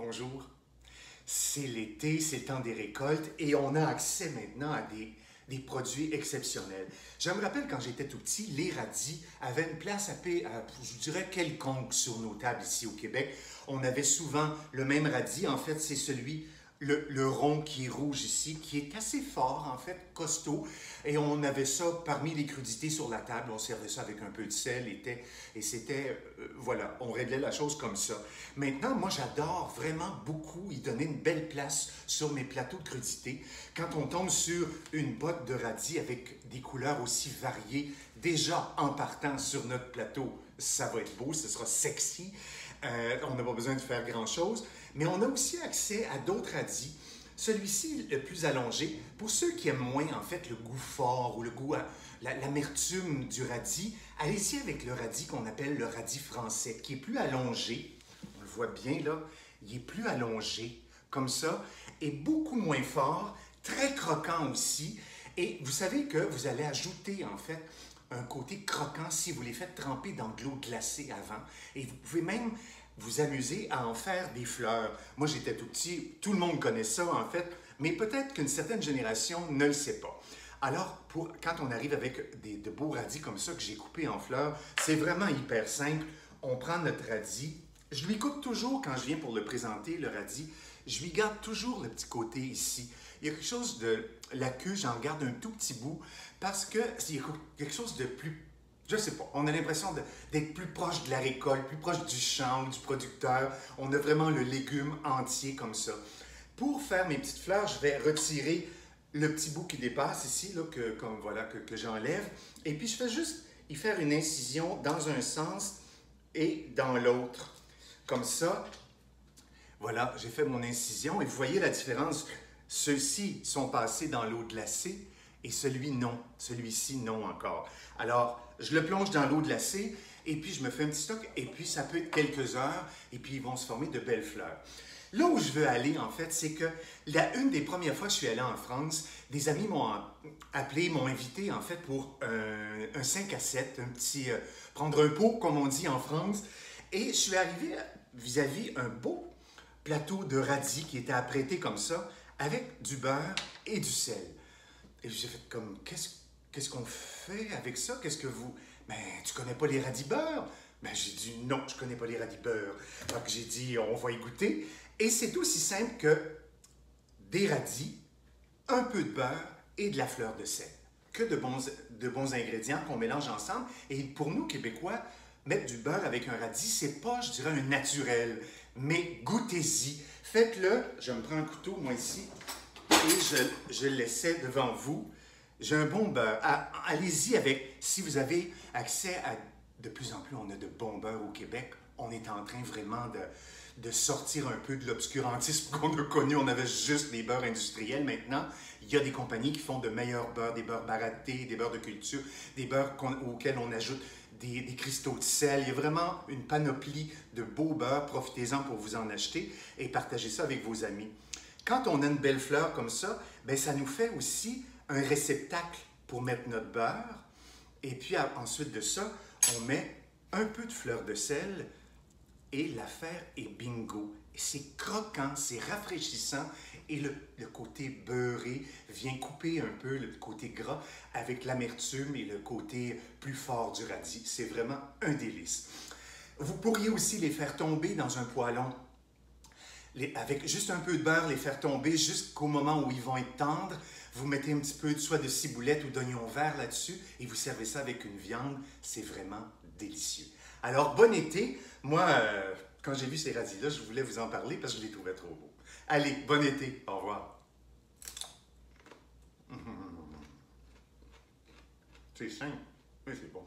bonjour. C'est l'été, c'est le temps des récoltes et on a accès maintenant à des produits exceptionnels. Je me rappelle quand j'étais tout petit, les radis avaient une place je dirais, quelconque sur nos tables ici au Québec. On avait souvent le même radis. En fait, c'est celui, le rond qui est rouge ici, qui est assez fort, en fait, costaud. Et on avait ça parmi les crudités sur la table. On servait ça avec un peu de sel et c'était, voilà, on réglait la chose comme ça. Maintenant, moi, j'adore vraiment beaucoup y donner une belle place sur mes plateaux de crudités. Quand on tombe sur une botte de radis avec des couleurs aussi variées, déjà en partant sur notre plateau, ça va être beau, ce sera sexy. On n'a pas besoin de faire grand-chose, mais on a aussi accès à d'autres radis. Celui-ci, le plus allongé, pour ceux qui aiment moins, en fait, le goût fort ou le goût, l'amertume du radis, allez-y avec le radis qu'on appelle le radis français, qui est plus allongé. On le voit bien, là. Il est plus allongé, comme ça, et beaucoup moins fort, très croquant aussi. Et vous savez que vous allez ajouter, en fait, un côté croquant si vous les faites tremper dans de l'eau glacée avant. Et vous pouvez même vous amuser à en faire des fleurs. Moi, j'étais tout petit, tout le monde connaît ça en fait, mais peut-être qu'une certaine génération ne le sait pas. Alors, quand on arrive avec de beaux radis comme ça que j'ai coupés en fleurs, c'est vraiment hyper simple. On prend notre radis. Je lui coupe toujours, quand je viens pour le présenter, le radis, je lui garde toujours le petit côté ici. Il y a quelque chose de la queue, j'en garde un tout petit bout parce que il y a quelque chose de plus, je sais pas, on a l'impression d'être plus proche de la récolte, plus proche du champ, du producteur. On a vraiment le légume entier comme ça. Pour faire mes petites fleurs, je vais retirer le petit bout qui dépasse ici, là, que j'enlève. Et puis, je fais juste y faire une incision dans un sens et dans l'autre. Comme ça, voilà, j'ai fait mon incision et vous voyez la différence. Ceux-ci sont passés dans l'eau glacée et celui-ci non encore. Alors, je le plonge dans l'eau glacée et puis je me fais un petit stock et puis ça peut être quelques heures et puis ils vont se former de belles fleurs. Là où je veux aller, en fait, c'est que une des premières fois que je suis allé en France, des amis m'ont appelé, m'ont invité, en fait, pour un 5 à 7, prendre un pot, comme on dit en France. Et je suis arrivé vis-à-vis un beau plateau de radis qui était apprêté comme ça, avec du beurre et du sel. Et j'ai fait comme, qu'est-ce qu'on fait avec ça? Qu'est-ce que vous... Ben, tu connais pas les radis beurre? Ben, j'ai dit, non, je connais pas les radis beurre. Donc, j'ai dit, on va y goûter. Et c'est aussi simple que des radis, un peu de beurre et de la fleur de sel. Que de bons ingrédients qu'on mélange ensemble. Et pour nous, Québécois, mettre du beurre avec un radis, c'est pas, je dirais, un naturel. Mais goûtez-y. Faites-le. Je me prends un couteau, moi, ici, et je l'essaie devant vous. J'ai un bon beurre. Allez-y avec, si vous avez accès à, de plus en plus, on a de bons beurres au Québec. On est en train vraiment de sortir un peu de l'obscurantisme qu'on a connu. On avait juste des beurres industriels. Maintenant, il y a des compagnies qui font de meilleurs beurres, des beurres baratés, des beurres de culture, des beurres auxquels on ajoute des cristaux de sel. Il y a vraiment une panoplie de beaux beurres. Profitez-en pour vous en acheter et partagez ça avec vos amis. Quand on a une belle fleur comme ça, bien, ça nous fait aussi un réceptacle pour mettre notre beurre. Et puis ensuite de ça, on met un peu de fleur de sel et l'affaire est bingo. C'est croquant, c'est rafraîchissant et le côté beurré vient couper un peu le côté gras avec l'amertume et le côté plus fort du radis. C'est vraiment un délice. Vous pourriez aussi les faire tomber dans un poêlon. Avec juste un peu de beurre, les faire tomber jusqu'au moment où ils vont être tendres. Vous mettez un petit peu soit de ciboulette ou d'oignon vert là-dessus et vous servez ça avec une viande. C'est vraiment délicieux. Alors, bon été. Moi, quand j'ai vu ces radis-là, je voulais vous en parler parce que je les trouvais trop beaux. Allez, bon été. Au revoir. C'est simple, mais c'est bon.